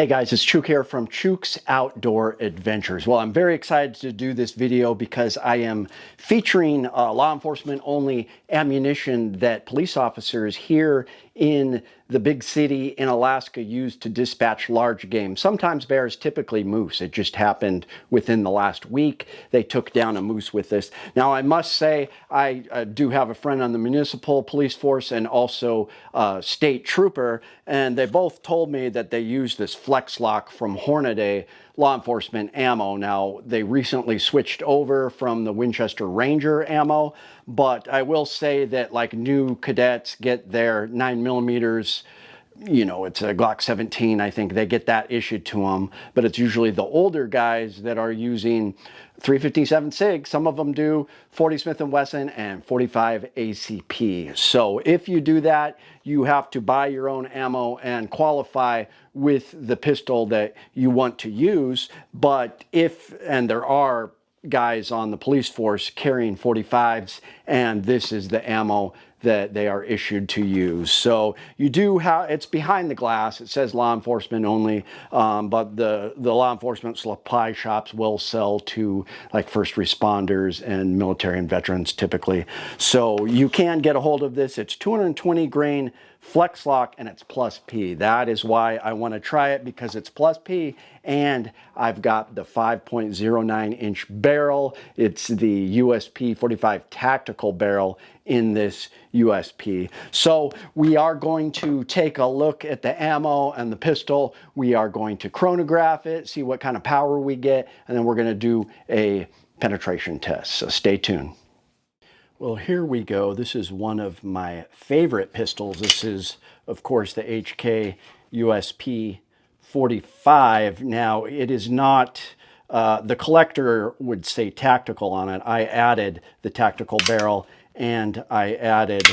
Hey guys, it's Chuke here from Chuke's Outdoor Adventures. Well, I'm very excited to do this video because I am featuring law enforcement only ammunition that police officers here in the big city in Alaska use to dispatch large game. Sometimes bears, typically moose. It just happened within the last week. They took down a moose with this. Now, I must say, I do have a friend on the municipal police force and also state trooper, and they both told me that they use this FlexLock from Hornaday law enforcement ammo. Now, they recently switched over from the Winchester Ranger ammo, but I will say that like new cadets get their 9mm, you know, it's a Glock 17, I think they get that issued to them, but it's usually the older guys that are using 357 SIG. Some of them do 40 Smith & Wesson and 45 ACP. So if you do that, you have to buy your own ammo and qualify with the pistol that you want to use. But if, and there are guys on the police force carrying 45s, and this is the ammo that they are issued to use. So you do have, it's behind the glass, it says law enforcement only, but the law enforcement supply shops will sell to like first responders and military and veterans typically. So you can get a hold of this. It's 220 grain FlexLock and it's plus P. That is why I want to try it, because it's plus P and I've got the 5.09 inch barrel. It's the USP 45 tactical barrel in this USP. So we are going to take a look at the ammo and the pistol. We are going to chronograph it, see what kind of power we get, and then we're going to do a penetration test. So stay tuned. Well, here we go. This is one of my favorite pistols. This is, of course, the HK USP 45. Now, it is not, the collector would say tactical on it. I added the tactical barrel and I added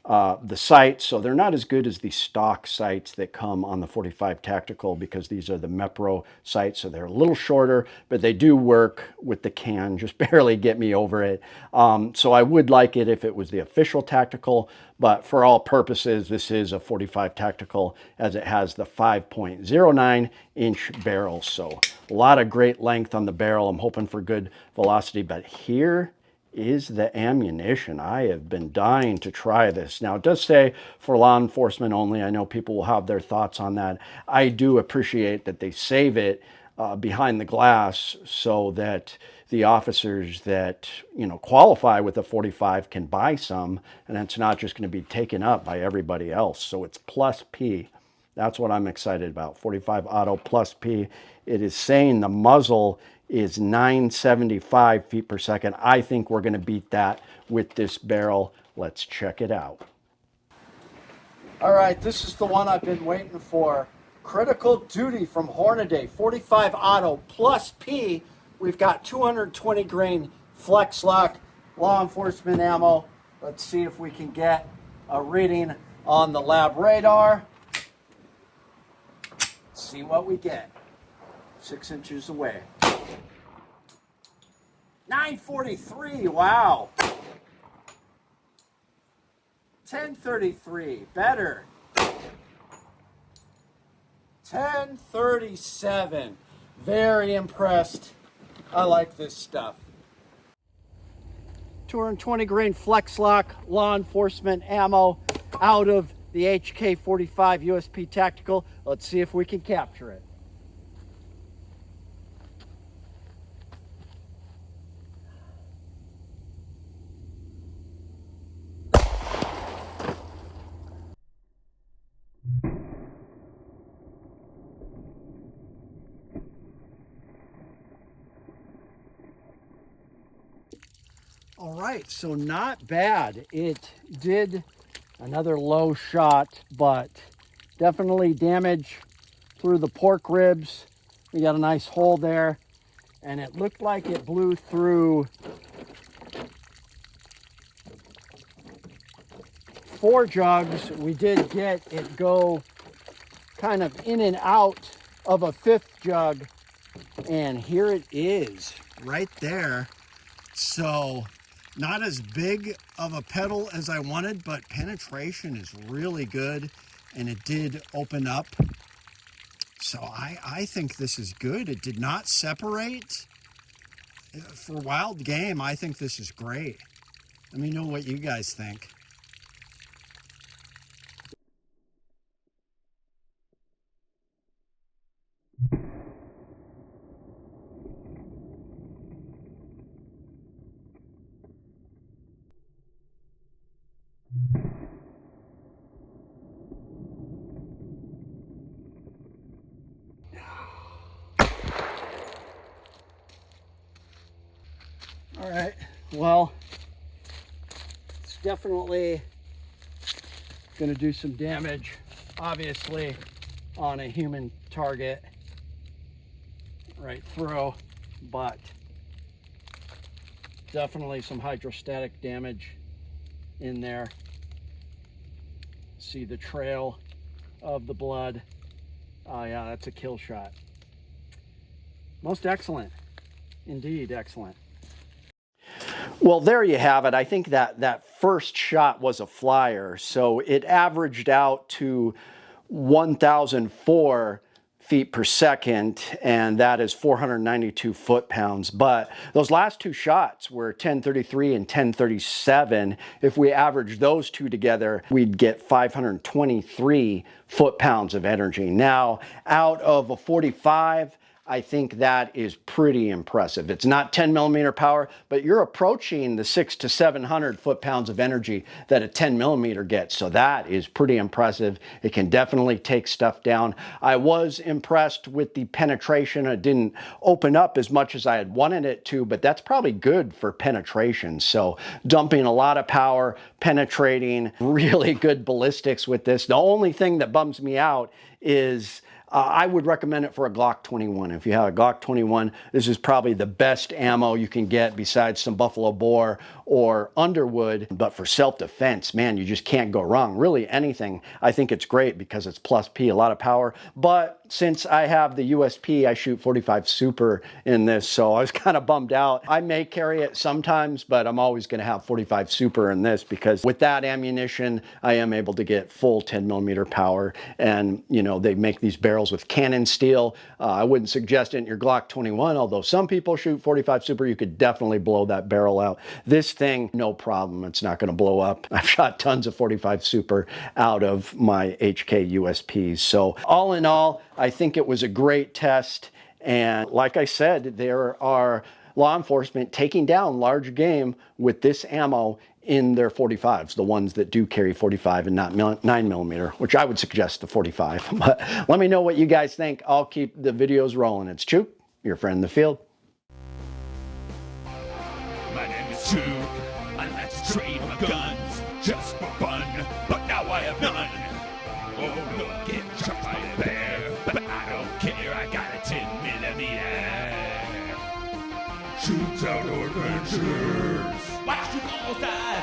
the sights. So they're not as good as the stock sights that come on the 45 tactical, because these are the Mepro sights. So they're a little shorter, but they do work with the can, just barely get me over it. So I would like it if it was the official tactical, but for all purposes, this is a 45 tactical, as it has the 5.09 inch barrel. So a lot of great length on the barrel. I'm hoping for good velocity, but here is the ammunition. I have been dying to try this. Now, it does say for law enforcement only. I know people will have their thoughts on that. I do appreciate that they save it behind the glass so that the officers that, you know, qualify with a 45 can buy some, and it's not just going to be taken up by everybody else. So it's plus P. That's what I'm excited about. 45 auto plus P. It is saying the muzzle is 975 feet per second. I think we're going to beat that with this barrel. Let's check it out. All right, this is the one I've been waiting for. Critical Duty from Hornaday, 45 auto plus P. We've got 220 grain FlexLock law enforcement ammo. Let's see if we can get a reading on the lab radar. See what we get. 6 inches away. 943, wow. 1033, better. 1037, very impressed. I like this stuff. 220 grain FlexLock law enforcement ammo out of the HK 45 USP Tactical. Let's see if we can capture it. All right, so not bad. It did another low shot, but definitely damage through the pork ribs. We got a nice hole there, and it looked like it blew through 4 jugs. We did get it go kind of in and out of a 5th jug, and here it is right there. So not as big of a pedal as I wanted, but penetration is really good, and it did open up So I think this is good. It did not separate. For wild game, I think this is great. Let me know what you guys think. All right, well, it's definitely going to do some damage, obviously, on a human target right through, but definitely some hydrostatic damage in there. See the trail of the blood. Oh yeah, that's a kill shot. Most excellent, indeed excellent. Well, there you have it. I think that first shot was a flyer, so it averaged out to 1,004 feet per second, and that is 492 foot-pounds. But those last two shots were 1033 and 1037. If we average those two together, we'd get 523 foot-pounds of energy. Now, out of a 45, I think that is pretty impressive. It's not 10 millimeter power, but you're approaching the 600 to 700 foot-pounds of energy that a 10 millimeter gets. So that is pretty impressive. It can definitely take stuff down. I was impressed with the penetration. It didn't open up as much as I had wanted it to, but that's probably good for penetration. So dumping a lot of power, penetrating, really good ballistics with this. The only thing that bums me out is I would recommend it for a Glock 21. If you have a Glock 21, this is probably the best ammo you can get besides some Buffalo Bore or Underwood. But for self-defense, man, you just can't go wrong. Really anything. I think it's great because it's plus P, a lot of power. But since I have the USP, I shoot 45 Super in this, so I was kind of bummed out. I may carry it sometimes, but I'm always going to have 45 Super in this because with that ammunition, I am able to get full 10 millimeter power. And, you know, they make these barrels with cannon steel. I wouldn't suggest it in your Glock 21, although some people shoot 45 Super. You could definitely blow that barrel out. This thing, no problem. It's not going to blow up. I've shot tons of 45 Super out of my HK USPs. So all in all, I think it was a great test. And like I said, there are law enforcement taking down large game with this ammo in their 45s, the ones that do carry 45 and not 9 millimeter, which I would suggest the 45. But let me know what you guys think. I'll keep the videos rolling. It's Chuke, your friend in the field. My name is Chuke. I like to trade my guns just for fun, but now I have none. Oh, look, get shot by a bear, but I don't care. I got a 10 millimeter. Chuke's Outdoor Adventures. Watch you go outside.